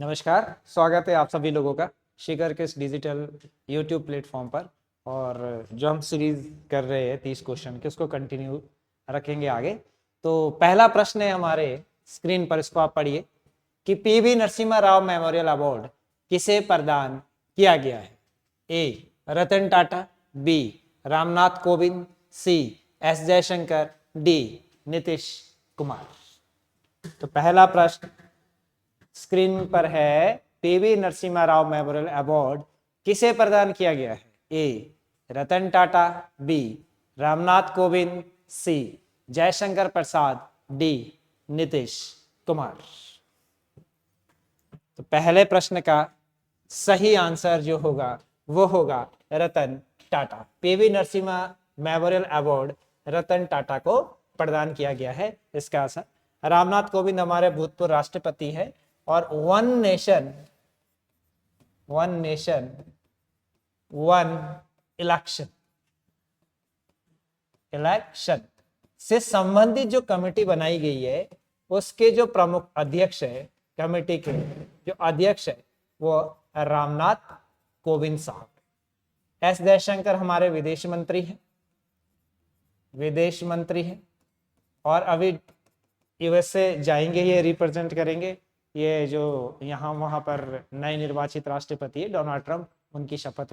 नमस्कार, स्वागत है आप सभी लोगों का शिखर के इस डिजिटल यूट्यूब प्लेटफॉर्म पर। और जो हम सीरीज कर रहे हैं 30 क्वेश्चन के, उसको कंटिन्यू रखेंगे आगे। तो पहला प्रश्न है हमारे स्क्रीन पर, इसको आप पढ़िए कि PV Narasimha Rao memorial award किसे प्रदान किया गया है। A Ratan Tata, B Ramnath Kovind, C S Jaishankar, D Nitish Kumar. तो पहला प्रश्न स्क्रीन पर है, PV Narasimha Rao memorial award किसे प्रदान किया गया है। A Ratan Tata, B Ramnath Kovind, C Jaishankar Prasad, D Nitish Kumar. तो पहले प्रश्न का सही आंसर जो होगा वो होगा Ratan Tata. PV Narasimha memorial award Ratan Tata को प्रदान किया गया है। इसका आंसर रामनाथ कोविंद हमारे भूतपूर्व राष्ट्रपति है और वन नेशन वन इलेक्शन से संबंधित जो कमेटी बनाई गई है, उसके जो प्रमुख अध्यक्ष है, कमेटी के जो अध्यक्ष है वो रामनाथ कोविंद साहब। एस जयशंकर हमारे विदेश मंत्री हैं और अभी यूएसए जाएंगे, ये रिप्रेजेंट करेंगे। ये जो यहाँ वहां पर नए निर्वाचित राष्ट्रपति है डोनाल्ड ट्रंप, उनकी शपथ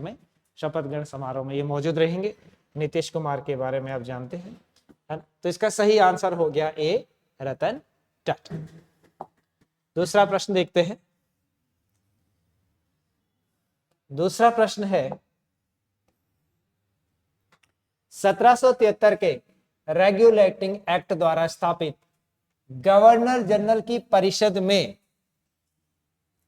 ग्रहण समारोह में ये मौजूद रहेंगे। नीतीश कुमार के बारे में आप जानते हैं, है ना। तो इसका सही आंसर हो गया ए रतन टाटा। दूसरा प्रश्न देखते हैं। दूसरा प्रश्न है 1773 के रेगुलेटिंग एक्ट द्वारा स्थापित गवर्नर जनरल की परिषद में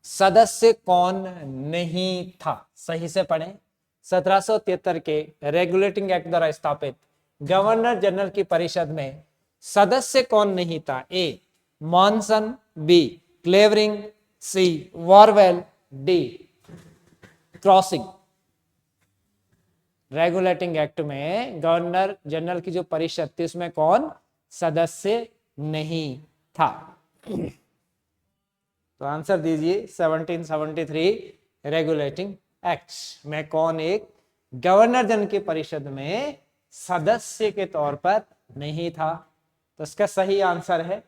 सदस्य कौन नहीं था। सही से पढ़ें। 1773 के रेगुलेटिंग एक्ट द्वारा स्थापित गवर्नर जनरल की परिषद में सदस्य कौन नहीं था। ए मॉनसन, बी क्लेवरिंग, सी वॉरवेल, डी क्रॉसिंग। रेगुलेटिंग एक्ट में गवर्नर जनरल की जो परिषद थी उसमें कौन सदस्य नहीं था। तो आंसर दीजिए 1773 रेगुलेटिंग एक्ट में कौन एक गवर्नर जनरल की परिषद में सदस्य के तौर पर नहीं था। तो इसका सही आंसर है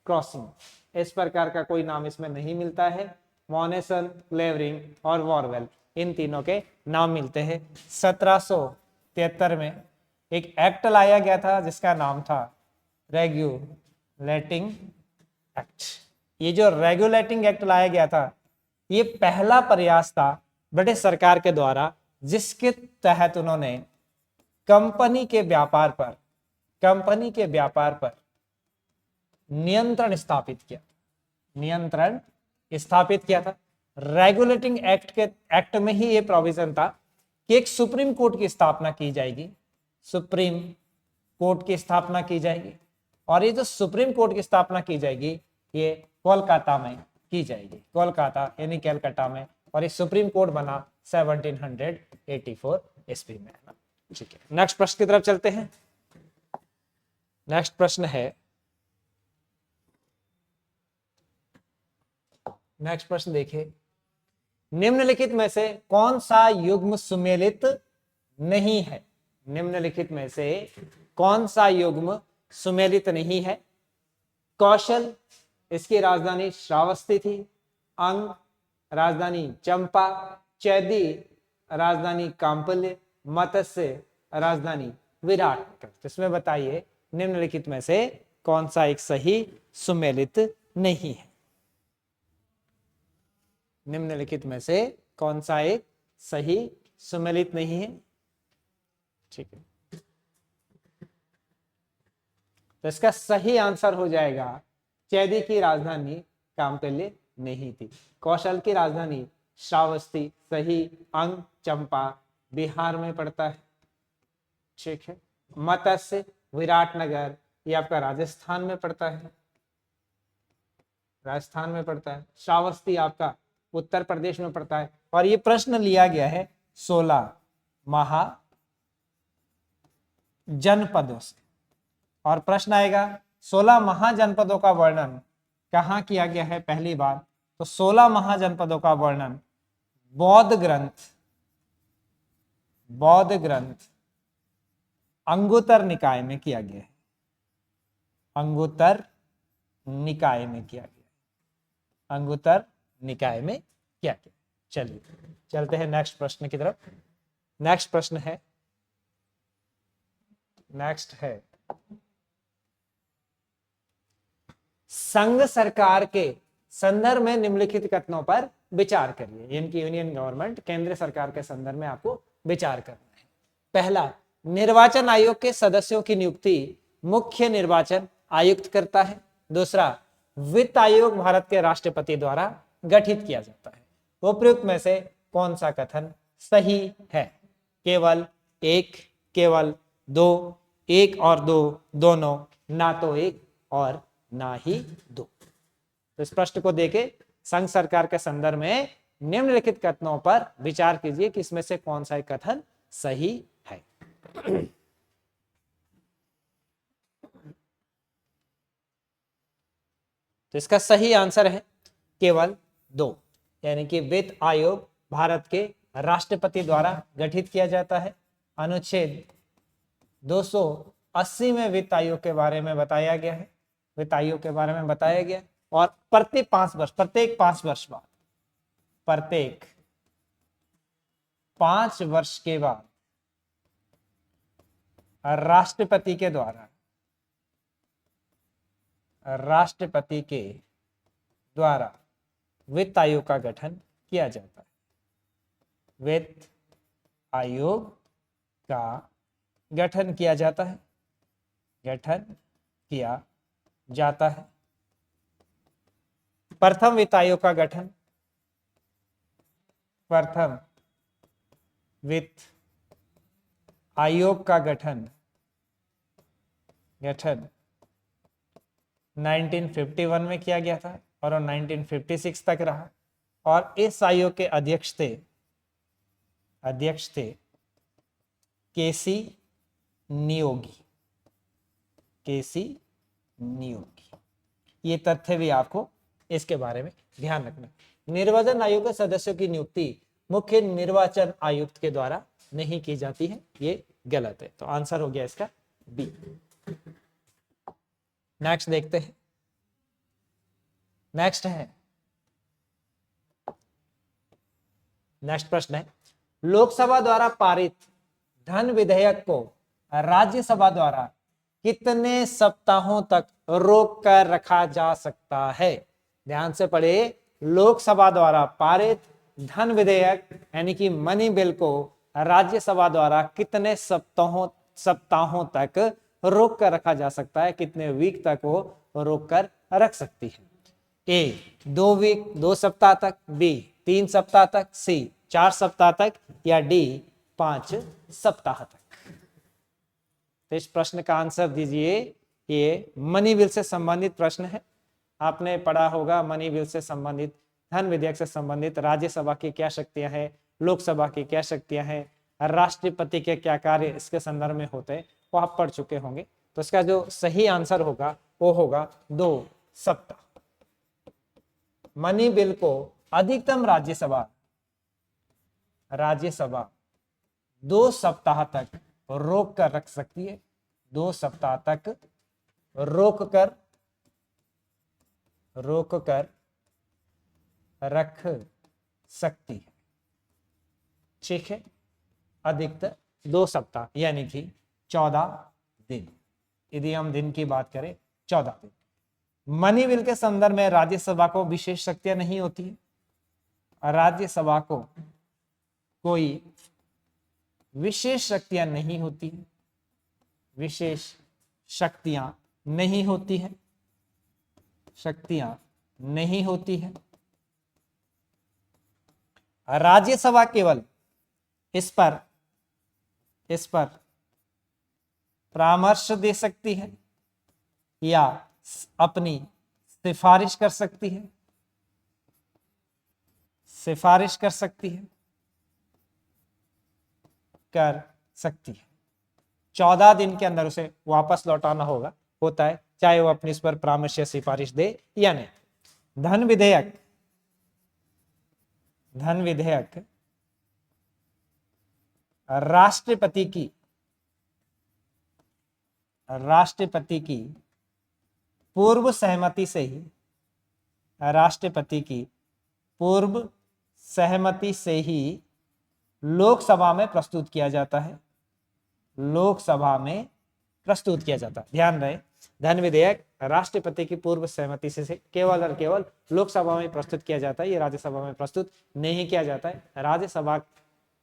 क्रॉसिंग। इस प्रकार का कोई नाम इसमें नहीं मिलता है। मॉनेसन, क्लेवरिंग और वॉरवेल, इन तीनों के नाम मिलते हैं। 1773 में एक एक्ट लाया गया था जिसका नाम था रेगुलेटिंग एक्ट। ये जो रेगुलेटिंग एक्ट लाया गया था, ये पहला प्रयास था ब्रिटिश सरकार के द्वारा जिसके तहत उन्होंने कंपनी के व्यापार पर नियंत्रण स्थापित किया था। रेगुलेटिंग एक्ट में ही ये प्रोविजन था कि एक सुप्रीम कोर्ट की स्थापना की जाएगी। और ये जो सुप्रीम कोर्ट की स्थापना की जाएगी ये कोलकाता में की जाएगी, कोलकाता यानी कलकत्ता में। और ये सुप्रीम कोर्ट बना 1784 ईस्वी में। ठीक है, नेक्स्ट प्रश्न की तरफ चलते हैं। नेक्स्ट प्रश्न देखिए, निम्नलिखित में से कौन सा युग्म सुमेलित नहीं है। निम्नलिखित में से कौन सा युग्म सुमेलित नहीं है। कौशल, इसकी राजधानी श्रावस्ती थी। अंग, राजधानी चंपा। चैदी, राजधानी कांपल्य। मत्स्य, राजधानी विराट। इसमें बताइए निम्नलिखित में से कौन सा एक सही सुमेलित नहीं है। निम्नलिखित में से कौन सा एक सही सुमेलित नहीं है। ठीक है, तो इसका सही आंसर हो जाएगा चैदी की राजधानी कांपल्य नहीं थी। कौशल की राजधानी श्रावस्ती सही। अंग चंपा बिहार में पड़ता है। ठीक है, मत्स्य विराटनगर ये आपका राजस्थान में पड़ता है। श्रावस्ती आपका उत्तर प्रदेश में पड़ता है। और ये प्रश्न लिया गया है 16 महाजनपदों से। और प्रश्न आएगा 16 महाजनपदों का वर्णन कहाँ किया गया है पहली बार, तो 16 महाजनपदों का वर्णन बौद्ध ग्रंथ अंगुत्तर निकाय में किया गया है। अंगुत्तर निकाय में किया गया, अंगुत्तर निकाय में किया गया। चलिए चलते हैं नेक्स्ट प्रश्न की तरफ। नेक्स्ट प्रश्न है, नेक्स्ट है संघ सरकार के संदर्भ में निम्नलिखित कथनों पर विचार करिए। इनकी यूनियन गवर्नमेंट, केंद्र सरकार के संदर्भ में आपको विचार करना है। पहला, निर्वाचन आयोग के सदस्यों की नियुक्ति मुख्य निर्वाचन आयुक्त करता है। दूसरा, वित्त आयोग भारत के राष्ट्रपति द्वारा गठित किया जाता है। उपयुक्त में से कौन सा कथन सही है? केवल एक, केवल दो, एक और दो दोनों, ना तो एक और ना ही दो। तो इस प्रश्न को देके संघ सरकार के संदर्भ में निम्नलिखित कथनों पर विचार कीजिए कि इसमें से कौन सा एक कथन सही है। तो इसका सही आंसर है केवल दो, यानी कि वित्त आयोग भारत के राष्ट्रपति द्वारा गठित किया जाता है। अनुच्छेद 280 में वित्त आयोग के बारे में बताया गया है, वित्त आयोग के बारे में बताया गया। और प्रत्येक 5 वर्ष बाद, प्रत्येक 5 वर्ष के बाद राष्ट्रपति के द्वारा वित्त आयोग का गठन किया जाता है। वित्त आयोग का गठन किया जाता है, गठन किया जाता है। प्रथम वित्त आयोग का गठन, प्रथम वित्त आयोग का गठन 1951 में किया गया था और 1956 तक रहा। और इस आयोग के अध्यक्ष थे केसी नियोगी। ये तथ्य भी आपको इसके बारे में ध्यान रखना। निर्वाचन आयोग के सदस्यों की नियुक्ति मुख्य निर्वाचन आयुक्त के द्वारा नहीं की जाती है, ये गलत है। तो आंसर हो गया इसका बी। नेक्स्ट देखते हैं। नेक्स्ट प्रश्न है, लोकसभा द्वारा पारित धन विधेयक को राज्यसभा द्वारा कितने सप्ताहों तक रोक कर रखा जा सकता है? ध्यान से पढ़े। लोकसभा द्वारा पारित धन विधेयक यानी कि मनी बिल को राज्यसभा द्वारा कितने सप्ताहों तक रोक कर रखा जा सकता है? कितने वीक तक वो रोक कर रख सकती है? ए 2 वीक 2 सप्ताह तक, बी 3 सप्ताह तक, सी 4 सप्ताह तक, या डी 5 सप्ताह तक। तो इस प्रश्न का आंसर दीजिए। ये मनी बिल से संबंधित प्रश्न है। आपने पढ़ा होगा मनी बिल से संबंधित, धन विधेयक से संबंधित राज्यसभा की क्या शक्तियां हैं, लोकसभा की क्या शक्तियां हैं, राष्ट्रपति के क्या कार्य इसके संदर्भ में होते हैं, वो आप पढ़ चुके होंगे। तो इसका जो सही आंसर होगा वो होगा 2 सप्ताह। मनी बिल को अधिकतम राज्यसभा 2 सप्ताह तक रोक कर रख सकती है। 2 सप्ताह तक रोक कर रख सकती है। ठीक है, अधिकतर 2 सप्ताह यानी कि 14 दिन। यदि हम दिन की बात करें 14 दिन। मनी बिल के संदर्भ में राज्यसभा को विशेष शक्तियां नहीं होती है। राज्यसभा को कोई विशेष शक्तियां नहीं होती, विशेष शक्तियां नहीं होती है, शक्तियां नहीं होती है। राज्यसभा केवल इस पर परामर्श दे सकती है या अपनी सिफारिश कर सकती है, कर सकती है। 14 दिन के अंदर उसे वापस लौटाना होता है, चाहे वो अपनी इस पर परामर्श या सिफारिश दे या नहीं। धन विधेयक धन विधेयक राष्ट्रपति की पूर्व सहमति से ही, राष्ट्रपति की पूर्व सहमति से ही लोकसभा में प्रस्तुत किया जाता है, लोकसभा में प्रस्तुत किया जाता है। ध्यान रहे, धन विधेयक राष्ट्रपति की पूर्व सहमति से केवल और केवल लोकसभा में प्रस्तुत किया जाता है, ये राज्यसभा में प्रस्तुत नहीं किया जाता है। राज्यसभा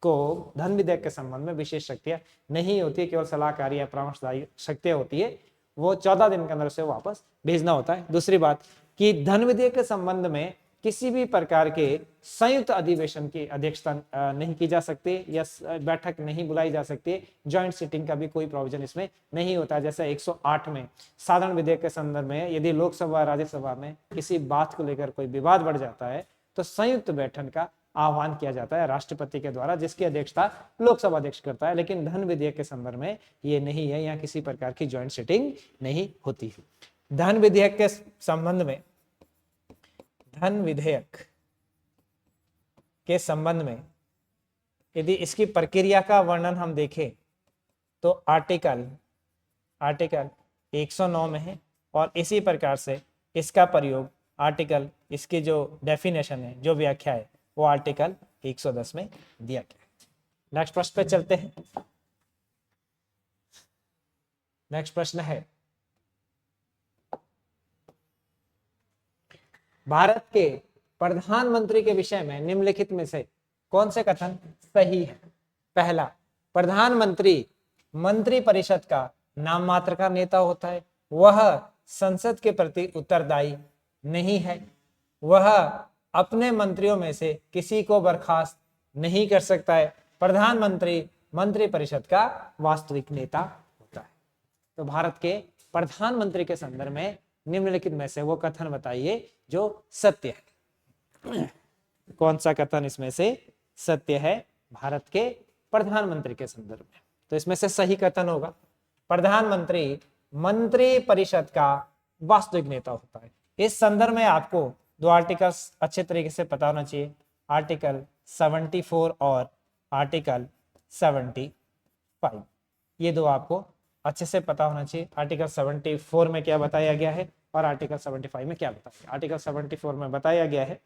को धन विधेयक के संबंध में विशेष शक्तियां नहीं होती है, केवल सलाहकारी या परामर्शदायी शक्तियां होती है, वो 14 दिन के अंदर उसे वापस भेजना होता है। दूसरी बात कि धन विधेयक के संबंध में किसी भी प्रकार के संयुक्त अधिवेशन की अध्यक्षता नहीं की जा सकती या बैठक नहीं बुलाई जा सकती, जॉइंट सिटिंग का भी कोई प्रोविजन इसमें नहीं होता। जैसे 108 में साधारण विधेयक के संदर्भ में यदि लोकसभा राज्यसभा में किसी बात को लेकर कोई विवाद बढ़ जाता है तो संयुक्त बैठक का आह्वान किया जाता है राष्ट्रपति के द्वारा, जिसकी अध्यक्षता लोकसभा अध्यक्ष करता है। लेकिन धन विधेयक के संदर्भ में ये नहीं है, यहाँ किसी प्रकार की ज्वाइंट सिटिंग नहीं होती है। धन विधेयक के संबंध में, धन विधेयक के संबंध में यदि इसकी प्रक्रिया का वर्णन हम देखें तो आर्टिकल 109 में है, और इसी प्रकार से इसका प्रयोग आर्टिकल, इसकी जो डेफिनेशन है, जो व्याख्या है, वो आर्टिकल 110 में दिया गया है। नेक्स्ट प्रश्न पे चलते हैं। नेक्स्ट प्रश्न है, भारत के प्रधानमंत्री के विषय में निम्नलिखित में से कौन से कथन सही है? पहला, प्रधानमंत्री मंत्री परिषद का नाम मात्र का नेता होता है, वह संसद के प्रति उत्तरदायी नहीं है, वह अपने मंत्रियों में से किसी को बर्खास्त नहीं कर सकता है, प्रधानमंत्री मंत्री परिषद का वास्तविक नेता होता है। तो भारत के प्रधानमंत्री के संदर्भ में निम्नलिखित में से वो कथन बताइए जो सत्य है। कौन सा कथन इसमें से सत्य है भारत के प्रधानमंत्री के संदर्भ में? तो इसमें से सही कथन होगा, प्रधानमंत्री मंत्री परिषद का वास्तविक नेता होता है। इस संदर्भ में आपको दो आर्टिकल्स अच्छे तरीके से पता होना चाहिए, आर्टिकल 74 और आर्टिकल 75। ये दो आपको अच्छे से पता होना चाहिए। आर्टिकल 74 में क्या बताया गया है और आर्टिकल 75 में क्या बताया गया। आर्टिकल 74 में बताया गया है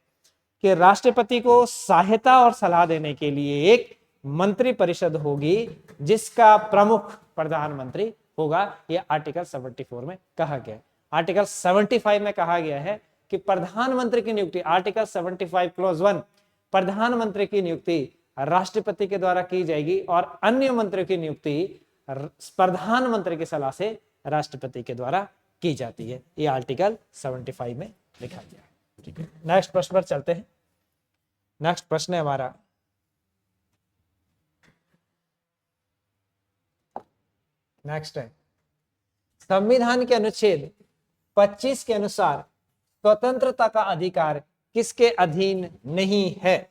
कि राष्ट्रपति को सहायता और सलाह देने के लिए एक मंत्री परिषद होगी जिसका प्रमुख प्रधानमंत्री होगा। यह आर्टिकल 74 में कहा गया है। आर्टिकल 75 में कहा गया है कि प्रधानमंत्री की नियुक्ति, आर्टिकल 75 क्लॉज 1, प्रधानमंत्री की नियुक्ति राष्ट्रपति के द्वारा की जाएगी और अन्य मंत्रियों की नियुक्ति प्रधानमंत्री की सलाह से राष्ट्रपति के द्वारा की जाती है। ये आर्टिकल 75 में लिखा गया है। ठीक है, नेक्स्ट प्रश्न पर चलते हैं। नेक्स्ट प्रश्न है हमारा, नेक्स्ट है, संविधान के अनुच्छेद 25 के अनुसार स्वतंत्रता का अधिकार किसके अधीन नहीं है?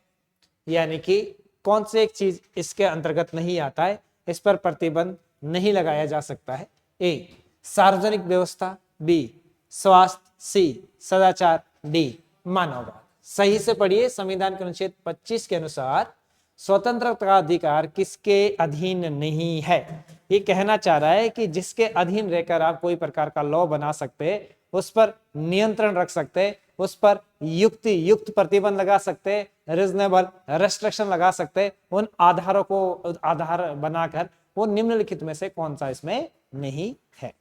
यानी कि कौन से एक चीज इसके अंतर्गत नहीं आता है, इस पर प्रतिबंध नहीं लगाया जा सकता है? ए, सार्वजनिक व्यवस्था, बी, स्वास्थ्य, सी, सदाचार, डी, मानववाद। सही से पढ़िए, संविधान के अनुच्छेद 25 के अनुसार स्वतंत्रता का अधिकार किसके अधीन नहीं है? ये कहना चाह रहा है कि जिसके अधीन रहकर आप कोई प्रकार का लॉ बना सकते, उस पर नियंत्रण रख सकते, उस पर युक्त प्रतिबंध लगा सकते, रीजनेबल रेस्ट्रिक्शन लगा सकते, उन आधारों को आधार बनाकर वो निम्नलिखित में से कौन सा इसमें नहीं है?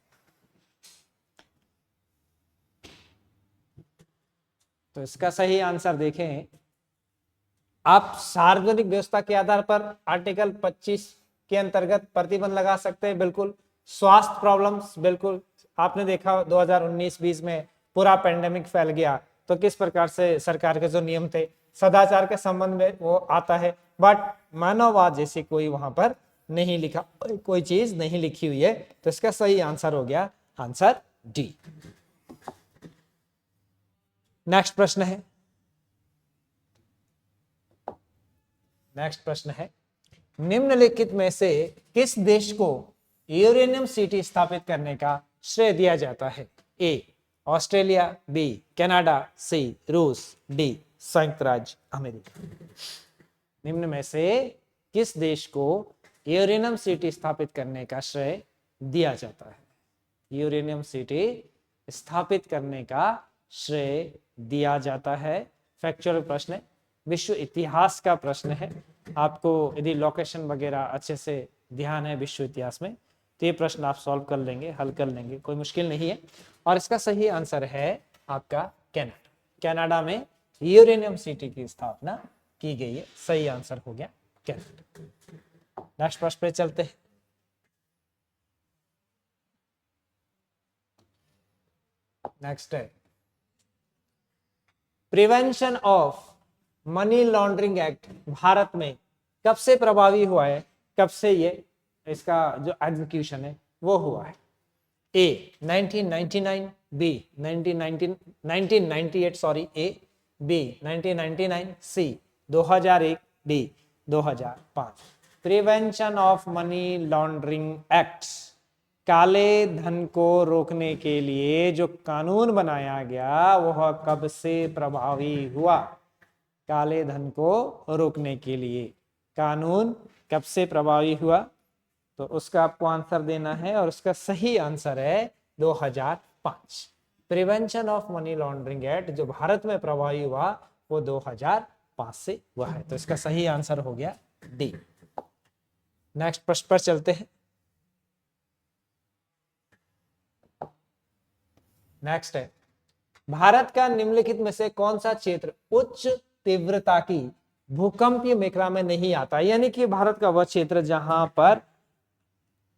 तो इसका सही आंसर देखें, आप सार्वजनिक व्यवस्था के आधार पर आर्टिकल 25 के अंतर्गत प्रतिबंध लगा सकते हैं, बिल्कुल। स्वास्थ्य प्रॉब्लम्स, बिल्कुल। आपने देखा 2019-20 में पूरा पेंडेमिक फैल गया तो किस प्रकार से सरकार के जो नियम थे, सदाचार के संबंध में वो आता है, बट मानववाद जैसी कोई वहां पर नहीं लिखा, कोई चीज नहीं लिखी हुई है। तो इसका सही आंसर हो गया आंसर डी। नेक्स्ट प्रश्न है, नेक्स्ट प्रश्न है, निम्नलिखित में से किस देश को यूरेनियम सिटी स्थापित करने का श्रेय दिया जाता है? ए, ऑस्ट्रेलिया, बी, कनाडा, सी, रूस, डी, संयुक्त राज्य अमेरिका। निम्न में से किस देश को यूरेनियम सिटी स्थापित करने का श्रेय दिया जाता है? यूरेनियम सिटी स्थापित करने का श्रेय दिया जाता है। फैक्चुअल प्रश्न है, विश्व इतिहास का प्रश्न है। आपको यदि लोकेशन वगैरह अच्छे से ध्यान है विश्व इतिहास में तो ये प्रश्न आप सॉल्व कर लेंगे, हल कर लेंगे, कोई मुश्किल नहीं है। और इसका सही आंसर है आपका कनाडा। कनाडा में यूरेनियम सिटी की स्थापना की गई है। सही आंसर हो गया कनाडा। नेक्स्ट प्रश्न पे चलते हैं। नेक्स्ट है prevention of money laundering act Bharat में कब से प्रभावी हुआ है? कब से ये इसका जो एग्जीक्यूशन है वो हुआ है? A 1999, B 1998 sorry, A B 1999, C 2001, D 2005। Prevention of money laundering acts, काले धन को रोकने के लिए जो कानून बनाया गया वह कब से प्रभावी हुआ? काले धन को रोकने के लिए कानून कब से प्रभावी हुआ? तो उसका आपको आंसर देना है और उसका सही आंसर है 2005। Prevention of money laundering act जो भारत में प्रभावी हुआ वो 2005 से हुआ है। तो इसका सही आंसर हो गया डी। नेक्स्ट प्रश्न पर चलते हैं। नेक्स्ट है भारत का निम्नलिखित में से कौन सा क्षेत्र उच्च तीव्रता की भूकंपीय मेखला में नहीं आता? यानी कि भारत का वह क्षेत्र जहां पर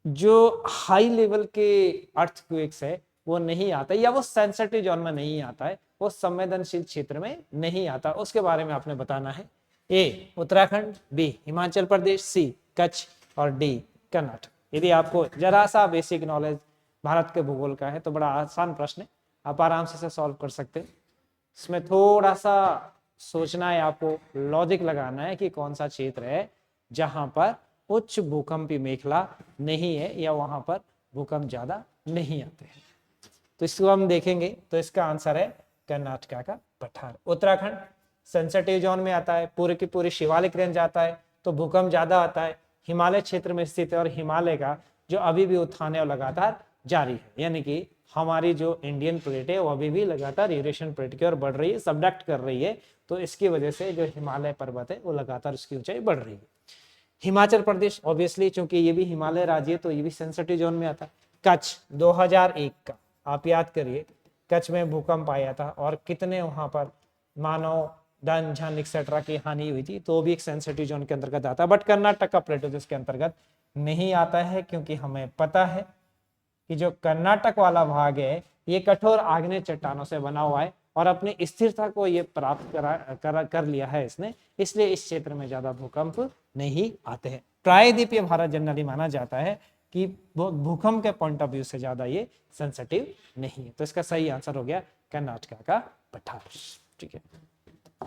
जो हाई लेवल के अर्थक्वेक्स है वो नहीं आता, या वो सेंसिटिव जोन में नहीं आता है, वो संवेदनशील क्षेत्र में नहीं आता, उसके बारे में आपने बताना है। ए उत्तराखंड, बी हिमाचल प्रदेश, सी कच्छ और डी कर्नाटक। यदि आपको जरा सा बेसिक नॉलेज भारत के भूगोल का है तो बड़ा आसान प्रश्न है, आप आराम से सॉल्व कर सकते हैं। इसमें थोड़ा सा सोचना है, आपको लॉजिक लगाना है कि कौन सा क्षेत्र है जहां पर उच्च भूकंपीय मेखला नहीं है या वहां पर भूकंप ज्यादा नहीं आते हैं। तो इसको हम देखेंगे तो इसका आंसर है कर्नाटका का पठार। उत्तराखंड सेंसिटिव जोन में आता है, पूरे की पूरी शिवालिक रेंज आता है तो भूकंप ज्यादा आता है। हिमालय क्षेत्र में स्थित है और हिमालय का जो अभी भी उत्थान है वो लगातार जारी है, यानी कि हमारी जो इंडियन प्लेट है वो अभी भी लगातार यूरेशियन प्लेट की ओर बढ़ रही है, सबडक्ट कर रही है। तो इसकी वजह से जो हिमालय पर्वत है वो लगातार उसकी ऊंचाई बढ़ रही है। हिमाचल प्रदेश ऑब्वियसली चूंकि ये भी हिमालय राज्य है तो ये भी सेंसिटिव जोन में आता है। कच्छ 2001 का आप याद करिए, कच्छ में भूकंप आया था और कितने वहां पर मानव धन जन एक्सेट्रा की हानि हुई थी, तो भी एक सेंसिटिव जोन के अंतर्गत आता है। बट कर्नाटक का प्लेटो इसके अंतर्गत नहीं आता है, क्योंकि हमें पता है कि जो कर्नाटक वाला भाग है ये कठोर आग्नेय चट्टानों से बना हुआ है और अपनी स्थिरता को ये प्राप्त कर लिया है इसने, इसलिए इस क्षेत्र में ज्यादा भूकंप नहीं आते हैं। प्रायद्वीपीय भारत जनरली माना जाता है कि भूकंप के पॉइंट ऑफ व्यू से ज्यादा ये सेंसिटिव नहीं है। तो इसका सही आंसर हो गया कर्नाटका का पठार। ठीक है,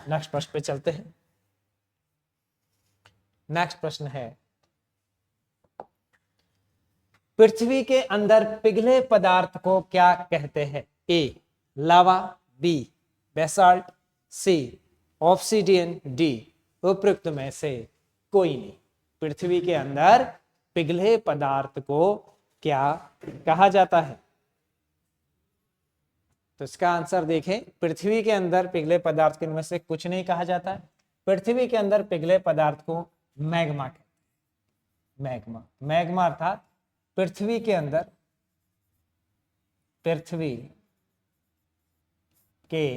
नेक्स्ट प्रश्न पे चलते हैं। नेक्स्ट प्रश्न है पृथ्वी के अंदर पिघले पदार्थ को क्या कहते हैं? ए लावा, बी बेसाल्ट, सी ऑब्सीडियन, डी उपयुक्त में से कोई नहीं। पृथ्वी के अंदर पिघले पदार्थ को क्या कहा जाता है? तो इसका आंसर देखें, पृथ्वी के अंदर पिघले पदार्थ के में से कुछ नहीं कहा जाता है। पृथ्वी के अंदर पिघले पदार्थ को मैग्मा कहते हैं। मैग्मा, मैग्मा अर्थात पृथ्वी के अंदर, पृथ्वी के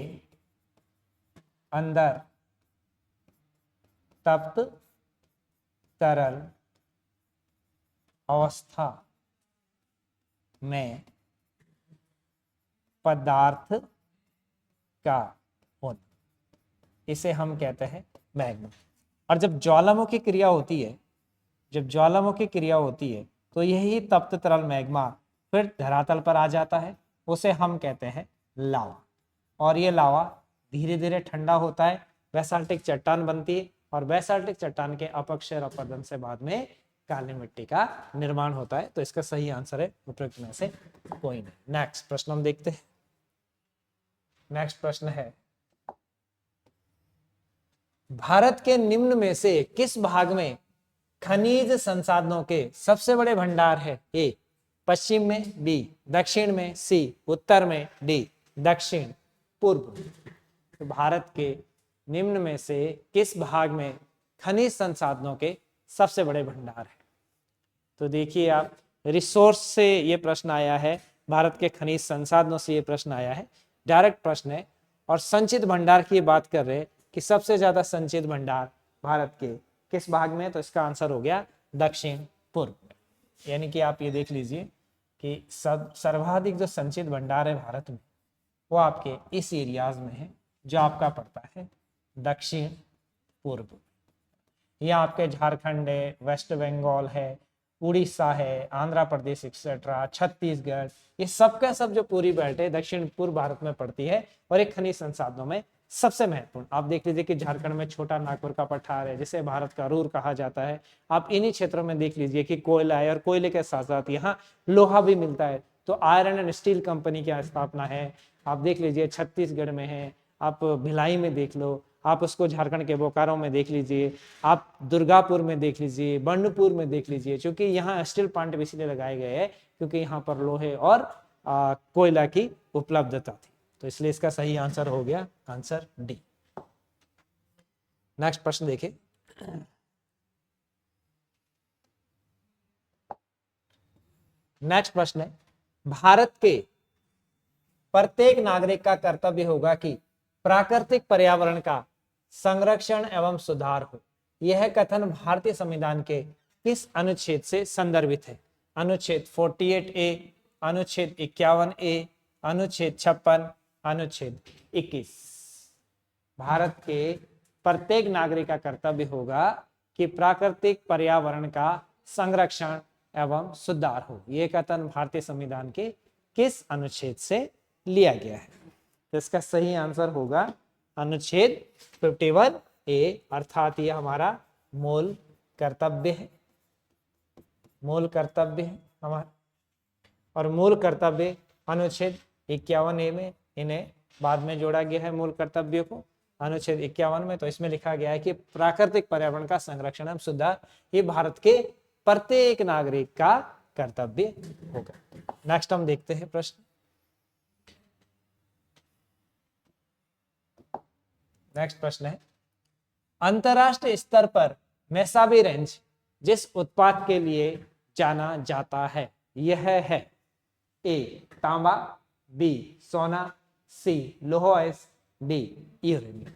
अंदर तप्त तरल अवस्था में पदार्थ का होना, इसे हम कहते हैं मैग्मा। और जब ज्वालामुखी क्रिया होती है, जब ज्वालामुखी क्रिया होती है तो यही तप्त तरल मैग्मा फिर धरातल पर आ जाता है, उसे हम कहते हैं लावा। और ये लावा धीरे धीरे ठंडा होता है, बेसाल्टिक चट्टान बनती है और बेसाल्टिक चट्टान के अपक्षय अपरदन से बाद में काली मिट्टी का निर्माण होता है। तो इसका सही आंसर है उपयुक्त में से कोई नहीं। नेक्स्ट प्रश्न हम देखते हैं। नेक्स्ट प्रश्न है भारत के निम्न में से किस भाग में खनिज संसाधनों के सबसे बड़े भंडार है? ए पश्चिम में, बी दक्षिण में, सी उत्तर में, डी दक्षिण पूर्व। तो भारत के निम्न में से किस भाग में खनिज संसाधनों के सबसे बड़े भंडार है? तो देखिए आप, रिसोर्स से ये प्रश्न आया है, भारत के खनिज संसाधनों से ये प्रश्न आया है, डायरेक्ट प्रश्न है। और संचित भंडार की बात कर रहे हैं कि सबसे ज्यादा संचित भंडार भारत के किस भाग में है? तो इसका आंसर हो गया दक्षिण पूर्व। यानी कि आप ये देख लीजिए कि सर्वाधिक जो संचित भंडार है भारत में वो आपके इस एरियाज में है, जो आपका पड़ता है दक्षिण पूर्व। यह आपके झारखंड है, वेस्ट बंगाल है, उड़ीसा है, आंध्र प्रदेश एक्सेट्रा, छत्तीसगढ़, ये सब का सब जो पूरी बेल्ट है दक्षिण पूर्व भारत में पड़ती है और एक खनिज संसाधनों में सबसे महत्वपूर्ण। आप देख लीजिए कि झारखंड में छोटा नागपुर का पठार है जिसे भारत का रूर कहा जाता है। आप इन्हीं क्षेत्रों में देख लीजिए कि कोयला है और कोयले के साथ साथ यहाँ लोहा भी मिलता है, तो आयरन एंड स्टील कंपनी की स्थापना है। आप देख लीजिए छत्तीसगढ़ में है, आप भिलाई में देख लो, आप उसको झारखंड के बोकारो में देख लीजिए, आप दुर्गापुर में देख लीजिए, बंडपुर में देख लीजिए, क्योंकि यहाँ स्टील प्लांट भी इसलिए लगाए गए हैं क्योंकि यहाँ पर लोहे और कोयला की उपलब्धता थी। तो इसलिए इसका सही आंसर हो गया आंसर डी। नेक्स्ट प्रश्न देखिए, नेक्स्ट प्रश्न है, भारत के प्रत्येक नागरिक का कर्तव्य होगा कि प्राकृतिक पर्यावरण का संरक्षण एवं सुधार हो। यह कथन भारतीय संविधान के किस अनुच्छेद से संदर्भित है? अनुच्छेद 48A, अनुच्छेद 51A, अनुच्छेद 56, अनुच्छेद 21। भारत के प्रत्येक नागरिक का कर्तव्य होगा कि प्राकृतिक पर्यावरण का संरक्षण एवं सुधार हो। यह कथन भारतीय संविधान के किस अनुच्छेद से लिया गया है? तो इसका सही आंसर होगा अनुच्छेद 51A, अर्थात ये हमारा मूल कर्तव्य है, मूल कर्तव्य है हमारा। और मूल कर्तव्य अनुच्छेद 51A में इन्हें बाद में जोड़ा गया है मूल कर्तव्यों को अनुच्छेद 51 में। तो इसमें लिखा गया है कि प्राकृतिक पर्यावरण का संरक्षण एवं सुधार ये भारत के प्रत्येक नागरिक का कर्तव्य होगा। नेक्स्ट हम देखते हैं प्रश्न, नेक्स्ट प्रश्न है, अंतरराष्ट्रीय स्तर पर मेसाबी रेंज जिस उत्पाद के लिए जाना जाता है यह है? ए तांबा, बी सोना, सी लोहा अयस्क, डी यूरेनियम।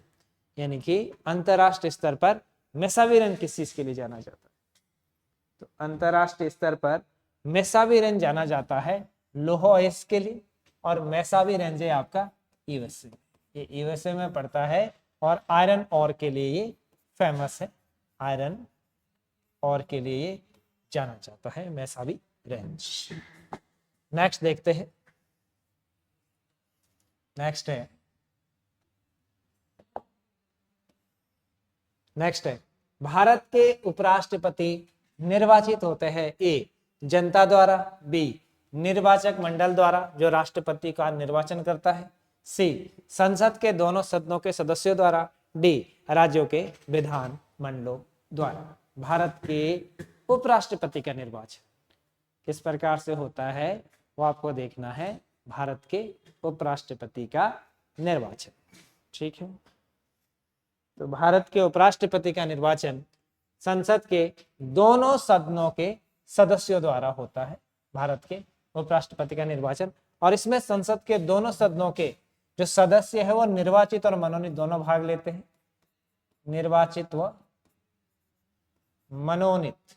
यानी कि अंतरराष्ट्रीय स्तर पर मेसाबी रेंज किस चीज के लिए जाना जाता है? तो अंतरराष्ट्रीय स्तर पर मेसाबी रेंज जाना जाता है लोहा अयस्क के लिए, और मेसाबी रेंज है आपका यूएसए, ये यूएसए में पड़ता है और आयरन ओर के लिए ये फेमस है, आयरन ओर के लिए ये जाना जाता है मेसाबी रेंज। नेक्स्ट देखते हैं, नेक्स्ट है, नेक्स्ट है, भारत के उपराष्ट्रपति निर्वाचित होते हैं? ए जनता द्वारा, बी निर्वाचक मंडल द्वारा जो राष्ट्रपति का निर्वाचन करता है, सी संसद के दोनों सदनों के सदस्यों द्वारा, डी राज्यों के विधान मंडलों द्वारा। भारत के उपराष्ट्रपति का निर्वाचन किस प्रकार से होता है वो आपको देखना है, भारत के उपराष्ट्रपति का निर्वाचन। ठीक है, तो भारत के उपराष्ट्रपति का निर्वाचन संसद के दोनों सदनों के सदस्यों द्वारा होता है, भारत के उपराष्ट्रपति का निर्वाचन। और इसमें संसद के दोनों सदनों के जो सदस्य है वो निर्वाचित और मनोनीत दोनों भाग लेते हैं, निर्वाचित व मनोनीत।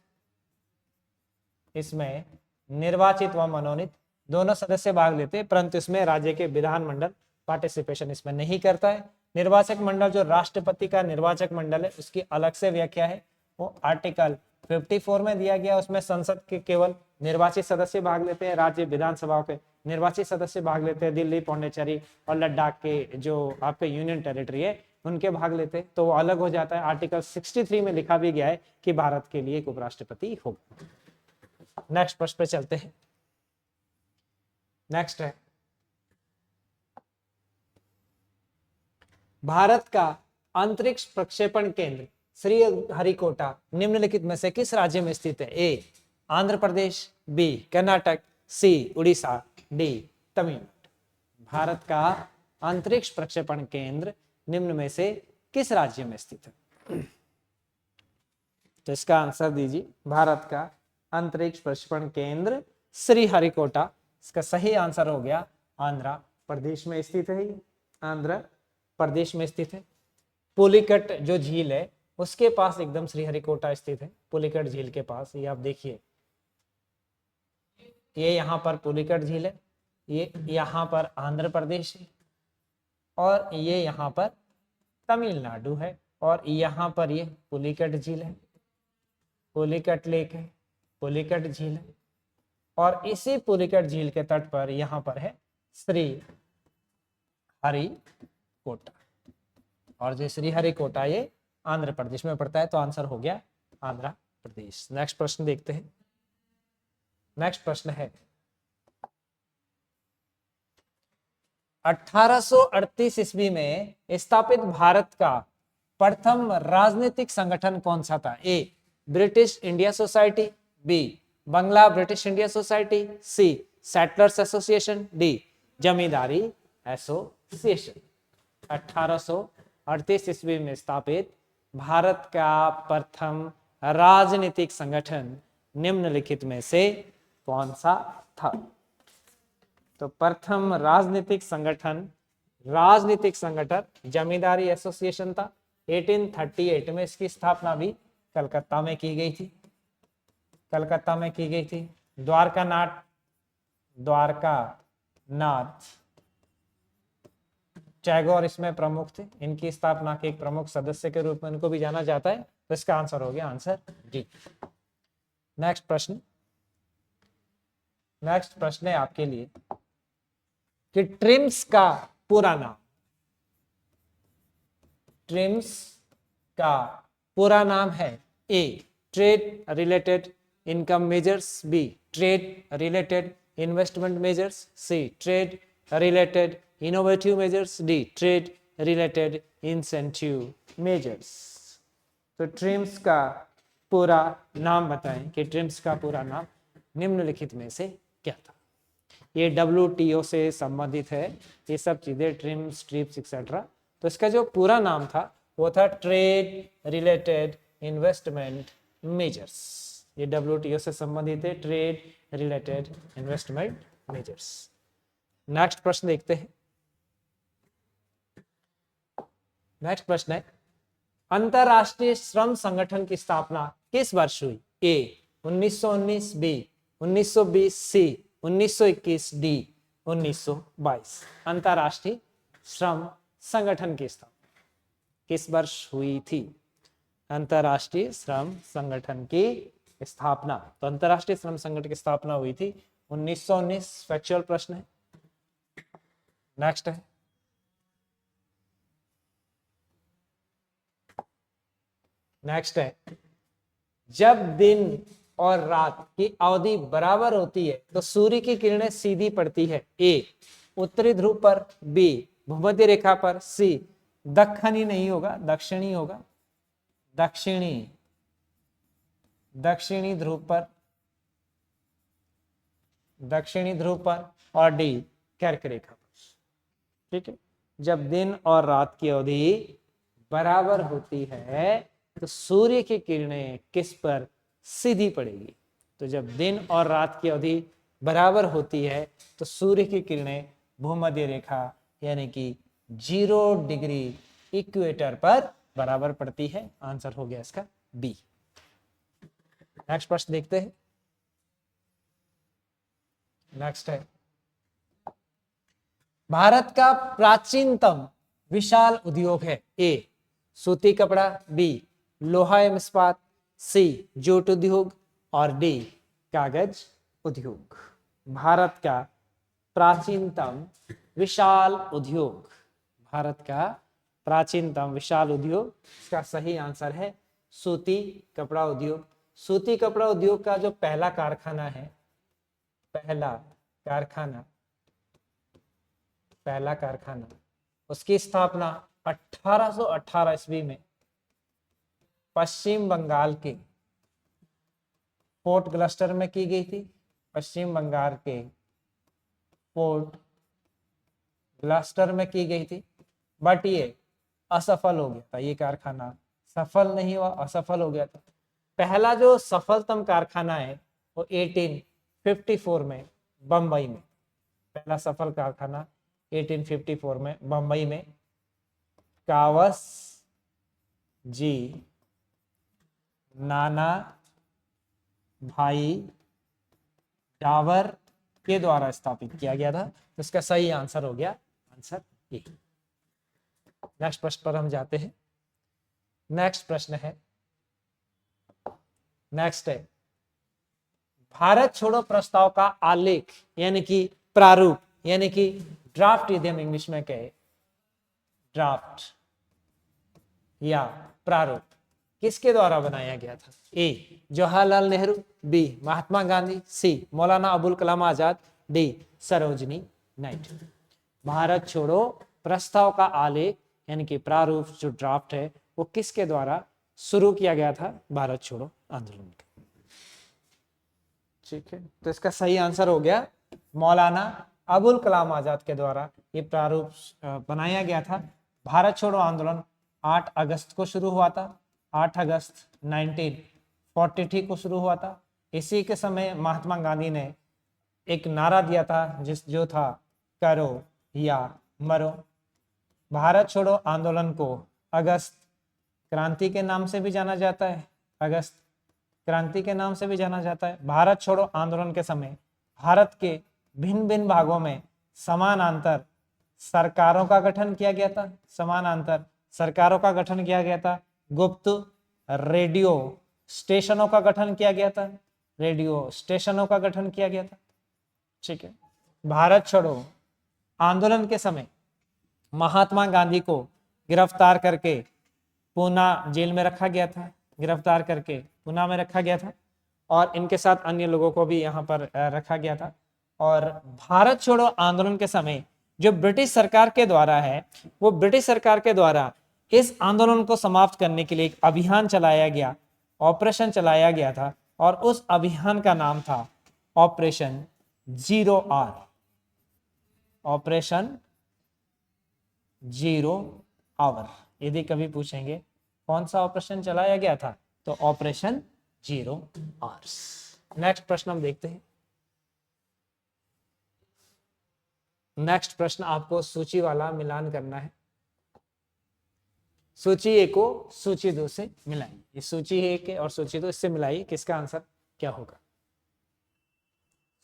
इसमें निर्वाचित व मनोनीत दोनों सदस्य भाग लेते हैं, परंतु इसमें राज्य के विधानमंडल पार्टिसिपेशन इसमें नहीं करता है। निर्वाचक मंडल जो राष्ट्रपति का निर्वाचक मंडल है उसकी अलग से व्याख्या है, वो आर्टिकल 54 में दिया गया। उसमें संसद के केवल निर्वाचित सदस्य भाग लेते हैं, राज्य विधानसभा के निर्वाचित सदस्य भाग लेते हैं, दिल्ली, पौंडीचेरी और लद्दाख के जो आपके यूनियन टेरिटरी है उनके भाग लेते हैं, तो वो अलग हो जाता है। आर्टिकल 63 में लिखा भी गया है कि भारत के लिए एक उपराष्ट्रपति होगा। नेक्स्ट प्रश्न पे चलते हैं, नेक्स्ट है, भारत का अंतरिक्ष प्रक्षेपण केंद्र श्री हरिकोटा निम्नलिखित में से किस राज्य में स्थित है? ए आंध्र प्रदेश, बी कर्नाटक, सी उड़ीसा, डी तमिलनाडु। भारत का अंतरिक्ष प्रक्षेपण केंद्र निम्न में से किस राज्य में स्थित है? तो इसका आंसर दीजिए। भारत का अंतरिक्ष प्रक्षेपण केंद्र श्री हरिकोटा, इसका सही आंसर हो गया आंध्र प्रदेश में स्थित है। आंध्र प्रदेश में स्थित है। पुलिकट जो झील है उसके पास एकदम श्री हरिकोटा स्थित है। पुलिकट झील के पास, ये आप देखिए, ये यहाँ पर पुलिकट झील है, ये यहाँ पर आंध्र प्रदेश है, और ये यहाँ पर तमिलनाडु है, और यहाँ पर ये पुलिकट झील है, पुलिकट लेक है, पुलिकट झील है, और इसी पुलिकट झील के तट पर यहाँ पर है श्री हरिकोटा, और जो श्री हरिकोटा ये आंध्र प्रदेश में पड़ता है। तो आंसर हो गया आंध्र प्रदेश। नेक्स्ट प्रश्न देखते हैं। नेक्स्ट प्रश्न है 1838 ईस्वी में स्थापित भारत का प्रथम राजनीतिक संगठन कौन सा था? ए ब्रिटिश इंडिया सोसाइटी, बी बंगला ब्रिटिश इंडिया सोसाइटी, सी सेटलर्स एसोसिएशन, डी जमींदारी एसोसिएशन। 1838 ईस्वी में स्थापित भारत का प्रथम राजनीतिक संगठन निम्नलिखित में से कौन सा था? तो प्रथम राजनीतिक संगठन जमींदारी एसोसिएशन था। 1838 में इसकी स्थापना भी कलकत्ता में की गई थी। कलकत्ता में की गई थी। द्वारका नाथ टैगोर इसमें प्रमुख थे। इनकी स्थापना के एक प्रमुख सदस्य के रूप में इनको भी जाना जाता है। तो इसका आंसर हो गया आंसर डी। नेक्स्ट प्रश्न है आपके लिए कि ट्रिम्स का पूरा नाम है? A trade related income measures, B trade related investment measures, C trade related innovative measures, D trade related incentive measures. तो ट्रिम्स का पूरा नाम बताएं कि ट्रिम्स का पूरा नाम निम्नलिखित में से क्या था? ये WTO से संबंधित है, ये सब चीजें ट्रिम्स, ट्रिप्स एक्सेट्रा। तो इसका जो पूरा नाम था वो था ट्रेड रिलेटेड इन्वेस्टमेंट मेजर्स। ये WTO से संबंधित है, trade related investment measures. Next प्रश्न देखते हैं। नेक्स्ट प्रश्न है अंतरराष्ट्रीय श्रम संगठन की स्थापना किस वर्ष हुई? ए 1919, बी 1920, सी 1921, डी 1922। अंतरराष्ट्रीय श्रम संगठन की स्थापना किस वर्ष हुई थी? अंतरराष्ट्रीय श्रम संगठन की स्थापना, तो अंतरराष्ट्रीय श्रम संगठन की स्थापना हुई थी 1919। फैक्चुअल प्रश्न है। नेक्स्ट है जब दिन और रात की अवधि बराबर होती है तो सूर्य की किरणें सीधी पड़ती है? ए उत्तरी ध्रुव पर, बी भूमध्य रेखा पर, सी दक्षिणी नहीं होगा, दक्षिणी होगा, दक्षिणी ध्रुव पर, और डी कर्क रेखा पर। ठीक है, जब दिन और रात की अवधि बराबर होती है तो सूर्य की किरणें किस पर सीधी पड़ेगी? तो जब दिन और रात की अवधि बराबर होती है तो सूर्य की किरणें भूमध्य रेखा यानी कि 0 डिग्री इक्वेटर पर बराबर पड़ती है। आंसर हो गया इसका बी। नेक्स्ट प्रश्न देखते हैं। नेक्स्ट है भारत का प्राचीनतम विशाल उद्योग है? ए सूती कपड़ा, बी लोहा एवं इस्पात, सी जूट उद्योग, और डी कागज उद्योग। भारत का प्राचीनतम विशाल उद्योग, भारत का प्राचीनतम विशाल उद्योग, इसका सही आंसर है सूती कपड़ा उद्योग। सूती कपड़ा उद्योग का जो पहला कारखाना उसकी स्थापना 1818 ईस्वी में पश्चिम बंगाल के फोर्ट ग्लस्टर में की गई थी। पश्चिम बंगाल के फोर्ट ग्लस्टर में की गई थी, बट ये असफल हो गया था। ये कारखाना सफल नहीं हुआ, असफल हो गया था। पहला जो सफलतम कारखाना है वो 1854 में बम्बई में, पहला सफल कारखाना 1854 में बम्बई में कावस जी नाना भाई डावर के द्वारा स्थापित किया गया था। तो इसका सही आंसर हो गया आंसर ए। नेक्स्ट प्रश्न पर हम जाते हैं। नेक्स्ट प्रश्न है, नेक्स्ट है भारत छोड़ो प्रस्ताव का आलेख यानी कि प्रारूप यानी कि ड्राफ्ट यदि हम इंग्लिश में कहे, ड्राफ्ट या प्रारूप किसके द्वारा बनाया गया था? ए जवाहरलाल नेहरू, बी महात्मा गांधी, सी मौलाना अबुल कलाम आजाद, डी सरोजनी नायडू। भारत छोड़ो प्रस्ताव का आलेख यानी कि प्रारूप जो ड्राफ्ट है वो किसके द्वारा शुरू किया गया था? भारत छोड़ो आंदोलन। ठीक है, तो इसका सही आंसर हो गया मौलाना अबुल कलाम आजाद के द्वारा ये प्रारूप बनाया गया था। भारत छोड़ो आंदोलन 8 अगस्त को शुरू हुआ था। 8 अगस्त 1943 को शुरू हुआ था। इसी के समय महात्मा गांधी ने एक नारा दिया था जो था करो या मरो। भारत छोड़ो आंदोलन को अगस्त क्रांति के नाम से भी जाना जाता है, अगस्त क्रांति के नाम से भी जाना जाता है। भारत छोड़ो आंदोलन के समय भारत के भिन्न भिन्न भागों में समानांतर सरकारों का गठन किया गया था, समानांतर सरकारों का गठन किया गया था। गुप्त रेडियो स्टेशनों का गठन किया गया था, रेडियो स्टेशनों का गठन किया गया था। ठीक है, भारत छोड़ो आंदोलन के समय महात्मा गांधी को गिरफ्तार करके पूना जेल में रखा गया था, गिरफ्तार करके पूना में रखा गया था, और इनके साथ अन्य लोगों को भी यहाँ पर रखा गया था। और भारत छोड़ो आंदोलन के समय जो ब्रिटिश सरकार के द्वारा है, वो ब्रिटिश सरकार के द्वारा इस आंदोलन को समाप्त करने के लिए एक अभियान चलाया गया, ऑपरेशन चलाया गया था, और उस अभियान का नाम था ऑपरेशन 0R, ऑपरेशन 0 आवर। यदि कभी पूछेंगे कौन सा ऑपरेशन चलाया गया था, तो ऑपरेशन 0 आवर्स। नेक्स्ट प्रश्न हम देखते हैं। नेक्स्ट प्रश्न आपको सूची वाला मिलान करना है। सूची ए को सूची 2 से मिलाइए। ये सूची 1 और सूची 2 इससे मिलाइए, किसका आंसर क्या होगा?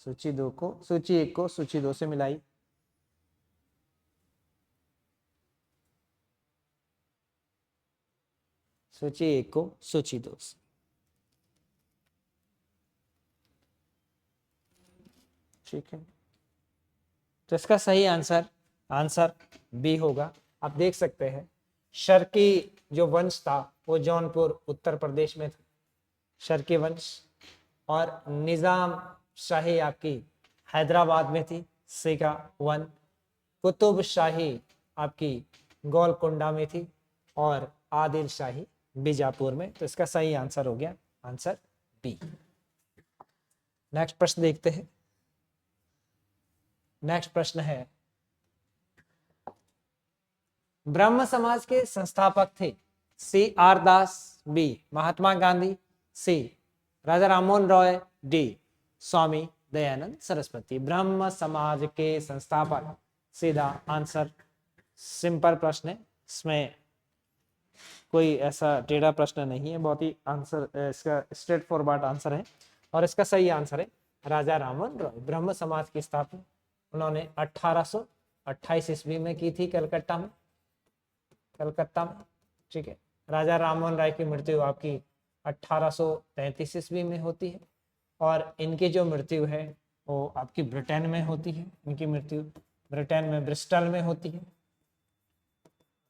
सूची 2 को सूची 1 को सूची 2 से मिलाइए। सूची 1 को सूची 2 से। ठीक है, तो इसका सही आंसर बी होगा। आप देख सकते हैं शर्की जो वंश था वो जौनपुर उत्तर प्रदेश में था, शर्की वंश, और निजाम शाही आपकी हैदराबाद में थी, सिका 1। कुतुब शाही आपकी गोलकुंडा में थी, और आदिल शाही बीजापुर में। तो इसका सही आंसर हो गया आंसर बी। नेक्स्ट प्रश्न देखते हैं। नेक्स्ट प्रश्न है, ब्रह्म समाज के संस्थापक थे? सी आर दास, बी महात्मा गांधी, सी राजा राममोहन रॉय, डी स्वामी दयानंद सरस्वती। ब्रह्म समाज के संस्थापक, सीधा आंसर, सिंपल प्रश्न है, इसमें कोई ऐसा टेढ़ा प्रश्न नहीं है, बहुत ही आंसर इसका स्ट्रेट फॉरवर्ड आंसर है, और इसका सही आंसर है राजा राममोहन रॉय। ब्रह्म समाज की स्थापना उन्होंने 1828 ईस्वी में की थी, कलकत्ता में। ठीक है, राजा राममोहन राय की मृत्यु आपकी 1833 ईस्वी में होती है, और इनकी जो मृत्यु है वो आपकी ब्रिटेन में होती है। इनकी मृत्यु ब्रिटेन में ब्रिस्टल में होती है,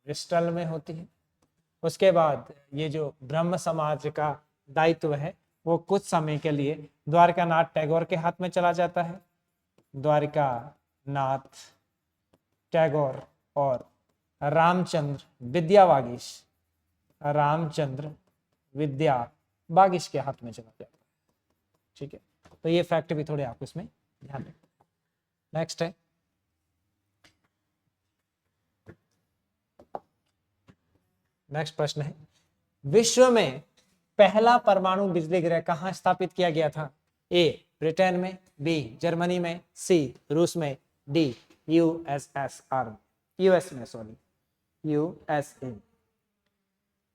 ब्रिस्टल में होती है। उसके बाद ये जो ब्रह्म समाज का दायित्व है वो कुछ समय के लिए द्वारकानाथ टैगोर के हाथ में चला जाता है। द्वारकानाथ टैगोर और रामचंद्र विद्या बागीश, रामचंद्र विद्या बागीश के हाथ में चला जाता है। ठीक है, तो ये फैक्ट भी थोड़े आपको इसमें ध्यान रखना। नेक्स्ट है, नेक्स्ट प्रश्न है, विश्व में पहला परमाणु बिजली गृह कहां स्थापित किया गया था? ए ब्रिटेन में, बी जर्मनी में, सी रूस में, डी यूएसएसआर यूएस में, सॉरी यूएसए।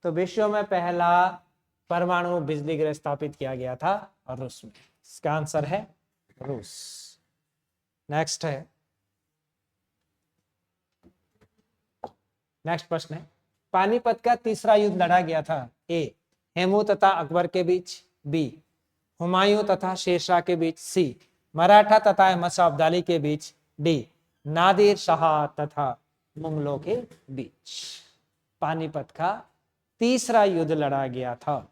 तो विश्व में पहला परमाणु बिजली गृह स्थापित किया गया था रूस में। इसका आंसर है रूस। नेक्स्ट है, नेक्स्ट प्रश्न है, पानीपत का तीसरा युद्ध लड़ा गया था? ए हेमू तथा अकबर के बीच, बी हुमायूं तथा शेरशाह के बीच, सी मराठा तथा अहमद शाह अब्दाली के बीच, डी नादिर शाह तथा मुगलों के बीच। पानीपत का तीसरा युद्ध लड़ा गया था।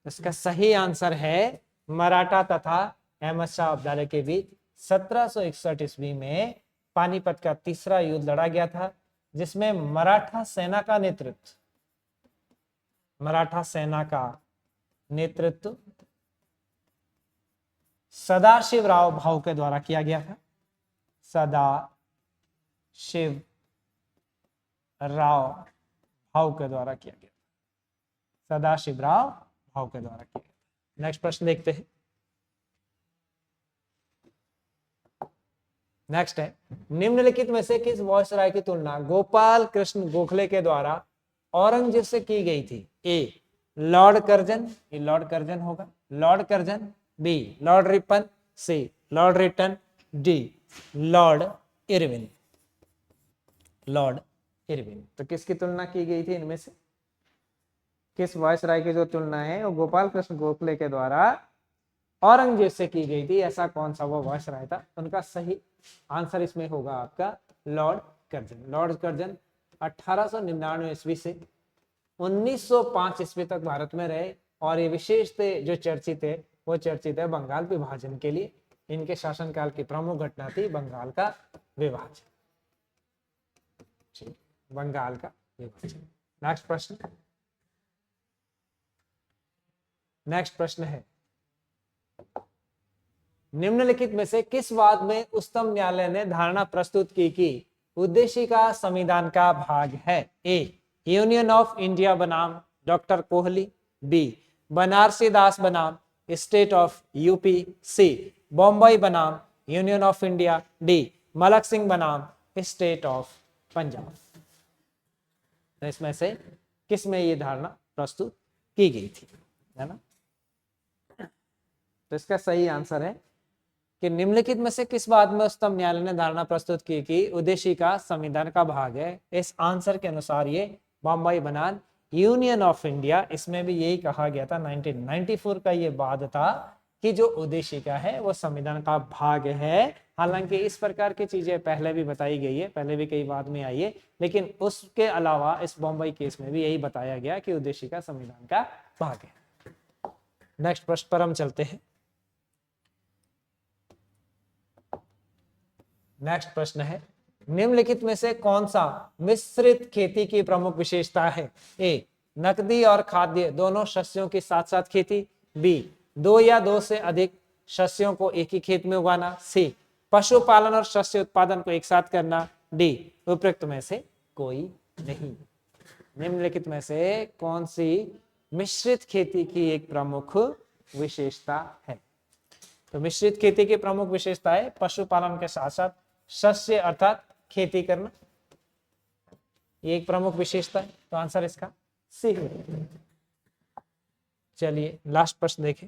इसका सही आंसर है मराठा तथा अहमद शाह अब्दाली के बीच 1761 ईस्वी में पानीपत का तीसरा युद्ध लड़ा गया था, जिसमें मराठा सेना का नेतृत्व सदाशिवराव भाऊ के द्वारा किया गया था। सदाशिवराव भाऊ के द्वारा किया गया, सदाशिवराव भाऊ के द्वारा किया गया। नेक्स्ट प्रश्न देखते हैं। नेक्स्ट है, निम्नलिखित में से किस वॉइसराय की तुलना गोपाल कृष्ण गोखले के द्वारा औरंगजेब से की गई थी? ए लॉर्ड कर्जन, ये लॉर्ड कर्जन होगा, Lord Curzon, B Lord Ripon, C Lord Lytton, D Lord Irwin. Lord Irwin. तो किसकी तुलना की गई थी इनमें से? किस वॉइसराय की जो तुलना है वो गोपाल कृष्ण गोखले के द्वारा औरंगजेब से की गई थी? ऐसा कौन सा वो वॉइसराय था? उनका सही आंसर इसमें होगा आपका लॉर्ड कर्जन। लॉर्ड कर्जन 1899 ईस्वी से 1905 ईस्वी तक भारत में रहे, और ये विशेष थे जो चर्चित है वो चर्चित है बंगाल विभाजन के लिए। इनके शासनकाल की प्रमुख घटना थी बंगाल का विभाजन। बंगाल का विभाजन। नेक्स्ट प्रश्न, नेक्स्ट प्रश्न है, निम्नलिखित में से किस वाद में उच्चतम न्यायालय ने धारणा प्रस्तुत की कि उद्देशिका संविधान का भाग है? ए यूनियन ऑफ इंडिया बनाम डॉक्टर कोहली, बी बनारसी दास बनाम state of UP, C Bombay बनाम union of India, D Malak Singh बनाम स्टेट ऑफ पंजाब। तो इसमें से किस में ये धारणा प्रस्तुत की गई थी, है ना? तो इसका सही आंसर है कि निम्नलिखित में से किस बात में उच्चतम न्यायालय ने धारणा प्रस्तुत की कि उद्देशिका संविधान का भाग है? इस आंसर के अनुसार ये बॉम्बई बनाम यूनियन ऑफ इंडिया, इसमें भी यही कहा गया था। 1994 का ये वाद था कि जो उद्देशिका है वो संविधान का भाग है। हालांकि इस प्रकार की चीजें पहले भी बताई गई है, पहले भी कई बाद में आई है, लेकिन उसके अलावा इस बॉम्बई केस में भी यही बताया गया कि उद्देशिका संविधान का भाग है। नेक्स्ट प्रश्न पर हम चलते हैं। नेक्स्ट प्रश्न है, निम्नलिखित में से कौन सा मिश्रित खेती की प्रमुख विशेषता है? ए नकदी और खाद्य दोनों शस्यों की साथ साथ खेती, बी दो या दो से अधिक शस्यों को एक ही खेत में उगाना, सी पशुपालन और शस्य उत्पादन को एक साथ करना, डी उपरोक्त में से कोई नहीं। निम्नलिखित में से कौन सी मिश्रित खेती की एक प्रमुख विशेषता है? तो मिश्रित खेती की प्रमुख विशेषता है पशुपालन के साथ साथ शस्य अर्थात खेती करना, ये एक प्रमुख विशेषता है। तो आंसर इसका सी है। चलिए लास्ट प्रश्न देखें।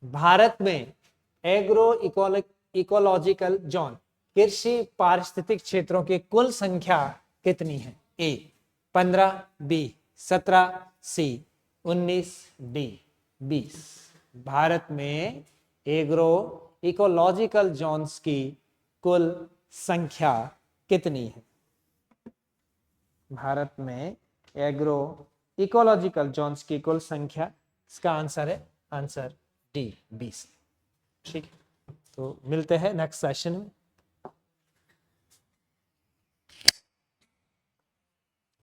भारत में एग्रो इकोलॉजिकल जोन कृषि पारिस्थितिक क्षेत्रों की कुल संख्या कितनी है? ए 15, बी 17, सी 19, डी 20। भारत में एग्रो इकोलॉजिकल जोन्स की कुल संख्या कितनी है? भारत में एग्रो इकोलॉजिकल जोन्स की कुल संख्या, इसका आंसर है आंसर डी 20। ठीक है, तो मिलते हैं नेक्स्ट सेशन में।